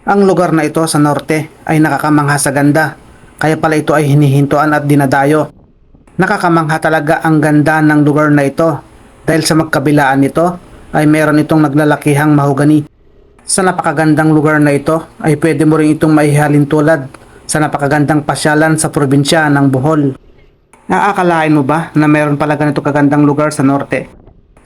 Ang lugar na ito sa norte ay nakakamangha sa ganda, kaya pala ito ay hinihintuan at dinadayo. Nakakamangha talaga ang ganda ng lugar na ito dahil sa magkabilaan nito ay meron itong naglalakihang mahogani. Sa napakagandang lugar na ito ay pwede mo rin itong maihalin tulad sa napakagandang pasyalan sa probinsya ng Bohol. Naakalain mo ba na meron pala ganito kagandang lugar sa norte?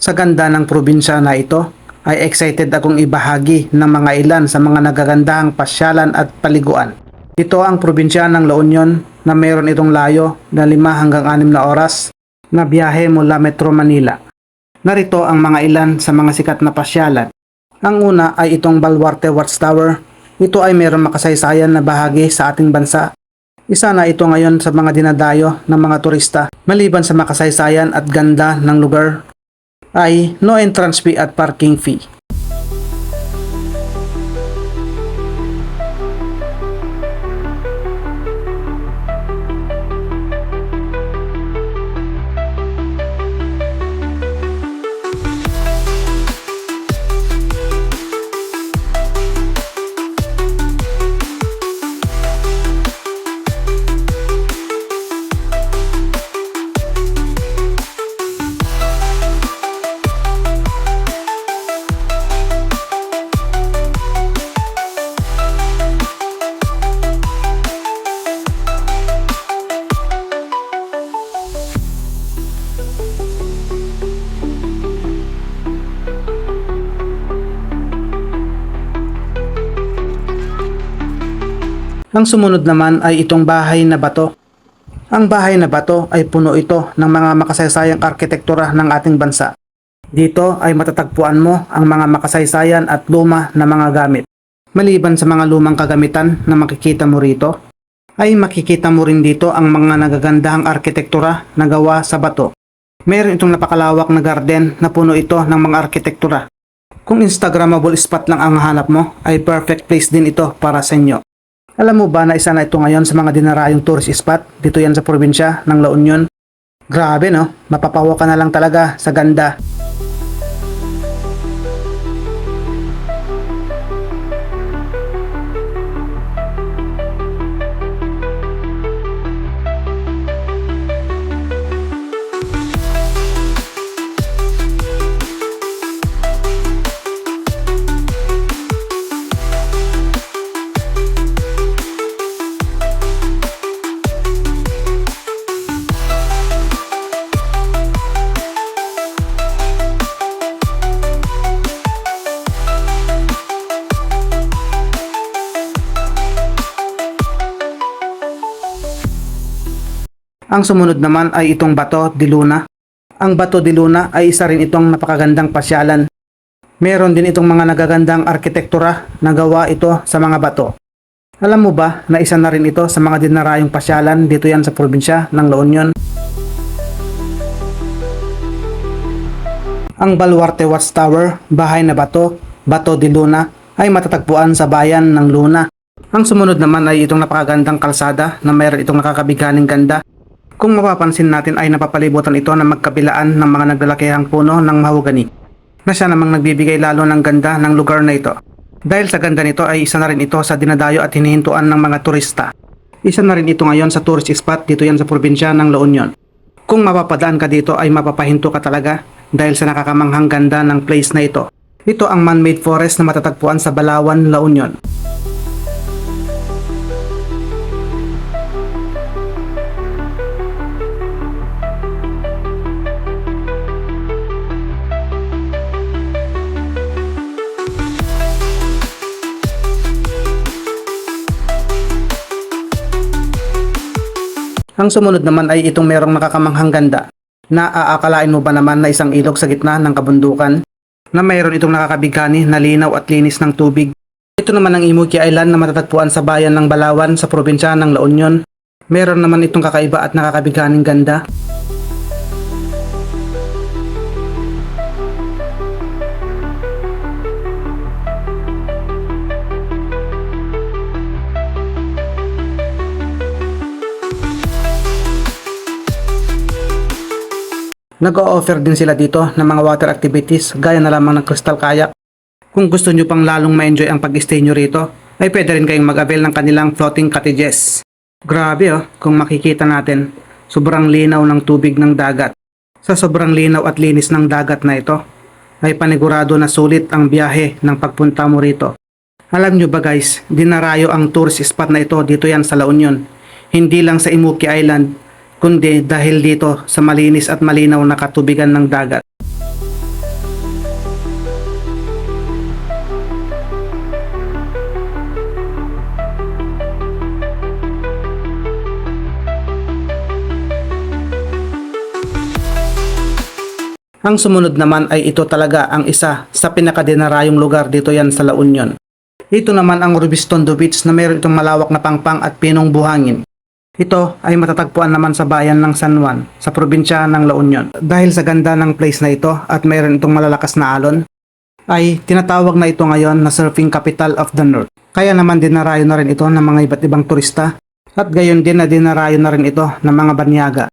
Sa ganda ng probinsya na ito ay excited akong ibahagi ng mga ilan sa mga nagagandahang pasyalan at paliguan. Ito ang probinsya ng La Union na meron itong layo na 5 hanggang 6 na oras na biyahe mula Metro Manila. Narito ang mga ilan sa mga sikat na pasyalan. Ang una ay itong Baluarte Watchtower. Ito ay mayroong makasaysayan na bahagi sa ating bansa. Isa na ito ngayon sa mga dinadayo ng mga turista. Maliban sa makasaysayan at ganda ng lugar, ay no entrance fee at parking fee. Ang sumunod naman ay itong bahay na bato. Ang bahay na bato ay puno ito ng mga makasaysayang arkitektura ng ating bansa. Dito ay matatagpuan mo ang mga makasaysayan at luma na mga gamit. Maliban sa mga lumang kagamitan na makikita mo rito, ay makikita mo rin dito ang mga nagagandahang arkitektura na gawa sa bato. Meron itong napakalawak na garden na puno ito ng mga arkitektura. Kung Instagrammable spot lang ang hanap mo, ay perfect place din ito para sa inyo. Alam mo ba na isa na ito ngayon sa mga dinarayong tourist spot dito yan sa probinsya ng La Union? Grabe no, mapapawa ka na lang talaga sa ganda. Ang sumunod naman ay itong Bato de Luna. Ang Bato de Luna ay isa rin itong napakagandang pasyalan. Meron din itong mga nagagandang arkitektura na gawa ito sa mga bato. Alam mo ba na isa na rin ito sa mga dinarayong pasyalan dito yan sa probinsya ng La Union? Ang Baluarte Watchtower, bahay na bato, Bato de Luna, ay matatagpuan sa bayan ng Luna. Ang sumunod naman ay itong napakagandang kalsada na mayroon itong nakakabiganing ganda. Kung mapapansin natin ay napapalibutan ito ng magkabilaan ng mga naglalakihang puno ng mahogani, na siya namang nagbibigay lalo ng ganda ng lugar na ito. Dahil sa ganda nito ay isa na rin ito sa dinadayo at hinihintuan ng mga turista. Isa na rin ito ngayon sa tourist spot dito yan sa probinsya ng La Union. Kung mapapadaan ka dito ay mapapahinto ka talaga dahil sa nakakamanghang ganda ng place na ito. Ito ang man-made forest na matatagpuan sa Balawan, La Union. Ang sumunod naman ay itong merong nakakamanghang ganda. Naaakalain mo ba naman na isang ilog sa gitna ng kabundukan na mayroon itong nakakabighani na linaw at linis ng tubig? Ito naman ang Imuki Island na matatagpuan sa bayan ng Balawan sa probinsya ng La Union. Meron naman itong kakaiba at nakakabighaning ganda. Nag-o-offer din sila dito ng mga water activities gaya na lamang ng crystal kayak. Kung gusto nyo pang lalong ma-enjoy ang pag-stay nyo rito, ay pwede rin kayong mag-avail ng kanilang floating cottages. Grabe kung makikita natin, sobrang linaw ng tubig ng dagat. Sa sobrang linaw at linis ng dagat na ito, ay panigurado na sulit ang biyahe ng pagpunta mo rito. Alam nyo ba guys, dinarayo ang tourist spot na ito dito yan sa La Union. Hindi lang sa Imuki Island, kundi dahil dito sa malinis at malinaw na katubigan ng dagat. Ang sumunod naman ay ito talaga ang isa sa pinakadinarayong lugar dito yan sa La Union. Ito naman ang Rubistondo Beach na mayroon itong malawak na pangpang at pinong buhangin. Ito ay matatagpuan naman sa bayan ng San Juan sa probinsya ng La Union. Dahil sa ganda ng place na ito at mayroon itong malalakas na alon, ay tinatawag na ito ngayon na Surfing Capital of the North. Kaya naman dinarayo na rin ito ng mga iba't ibang turista at gayon din na dinarayo na rin ito ng mga banyaga.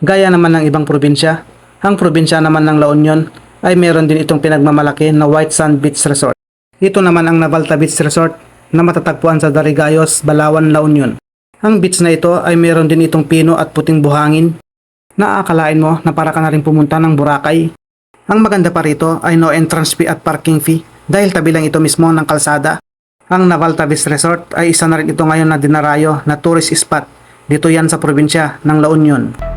Gaya naman ng ibang probinsya, ang probinsya naman ng La Union ay meron din itong pinagmamalaki na White Sand Beach Resort. Ito naman ang Navalta Beach Resort na matatagpuan sa Darigayos, Balawan, La Union. Ang beach na ito ay meron din itong pino at puting buhangin. Naakalain mo na para ka na rin pumunta ng Boracay. Ang maganda pa rito ay no entrance fee at parking fee dahil tabi lang ito mismo ng kalsada. Ang Navalta Beach Resort ay isa na rin ito ngayon na dinarayo na tourist spot dito yan sa probinsya ng La Union.